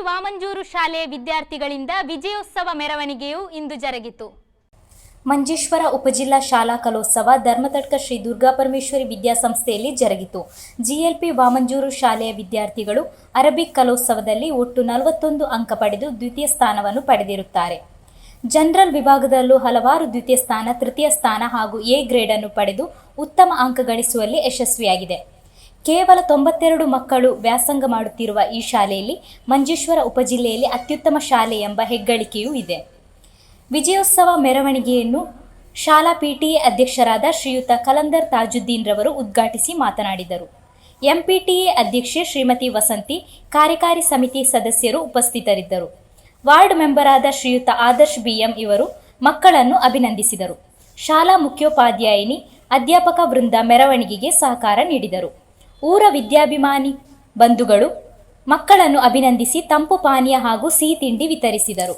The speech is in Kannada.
ವಾಮಂಜೂರು ಶಾಲೆಯ ವಿದ್ಯಾರ್ಥಿಗಳಿಂದ ವಿಜಯೋತ್ಸವ ಮೆರವಣಿಗೆಯು ಇಂದು ಜರುಗಿತು. ಮಂಜೇಶ್ವರ ಉಪಜಿಲ್ಲಾ ಶಾಲಾ ಕಲೋತ್ಸವ ಧರ್ಮತಡ್ಕ ಶ್ರೀ ದುರ್ಗಾಪರಮೇಶ್ವರಿ ವಿದ್ಯಾಸಂಸ್ಥೆಯಲ್ಲಿ ಜರುಗಿತು. ಜಿಎಲ್ಪಿ ವಾಮಂಜೂರು ಶಾಲೆಯ ವಿದ್ಯಾರ್ಥಿಗಳು ಅರಬಿಕ್ ಕಲೋತ್ಸವದಲ್ಲಿ ಒಟ್ಟು 41 ಅಂಕ ಪಡೆದು ದ್ವಿತೀಯ ಸ್ಥಾನವನ್ನು ಪಡೆದಿರುತ್ತಾರೆ. ಜನರಲ್ ವಿಭಾಗದಲ್ಲೂ ಹಲವಾರು ದ್ವಿತೀಯ ಸ್ಥಾನ, ತೃತೀಯ ಸ್ಥಾನ ಹಾಗೂ ಎ ಗ್ರೇಡ್ ಅನ್ನು ಪಡೆದು ಉತ್ತಮ ಅಂಕ ಗಳಿಸುವಲ್ಲಿ ಯಶಸ್ವಿಯಾಗಿದೆ. ಕೇವಲ 92 ಮಕ್ಕಳು ವ್ಯಾಸಂಗ ಮಾಡುತ್ತಿರುವ ಈ ಶಾಲೆಯಲ್ಲಿ ಮಂಜೇಶ್ವರ ಉಪಜಿಲ್ಲೆಯಲ್ಲಿ ಅತ್ಯುತ್ತಮ ಶಾಲೆ ಎಂಬ ಹೆಗ್ಗಳಿಕೆಯೂ ಇದೆ. ವಿಜಯೋತ್ಸವ ಮೆರವಣಿಗೆಯನ್ನು ಶಾಲಾ ಪಿಟಿಎ ಅಧ್ಯಕ್ಷರಾದ ಶ್ರೀಯುತ ಕಲಂದರ್ ತಾಜುದ್ದೀನ್ ರವರು ಉದ್ಘಾಟಿಸಿ ಮಾತನಾಡಿದರು. ಎಂಪಿಟಿಎ ಅಧ್ಯಕ್ಷೆ ಶ್ರೀಮತಿ ವಸಂತಿ, ಕಾರ್ಯಕಾರಿ ಸಮಿತಿ ಸದಸ್ಯರು ಉಪಸ್ಥಿತರಿದ್ದರು. ವಾರ್ಡ್ ಮೆಂಬರ್ ಆದ ಶ್ರೀಯುತ ಆದರ್ಶ್ ಬಿಎಂ ಇವರು ಮಕ್ಕಳನ್ನು ಅಭಿನಂದಿಸಿದರು. ಶಾಲಾ ಮುಖ್ಯೋಪಾಧ್ಯಾಯಿನಿ, ಅಧ್ಯಾಪಕ ವೃಂದ ಮೆರವಣಿಗೆಗೆ ಸಹಕಾರ ನೀಡಿದರು. ಊರ ವಿದ್ಯಾಭಿಮಾನಿ ಬಂಧುಗಳು ಮಕ್ಕಳನ್ನು ಅಭಿನಂದಿಸಿ ತಂಪು ಪಾನೀಯ ಹಾಗೂ ಸಿಹಿ ತಿಂಡಿ ವಿತರಿಸಿದರು.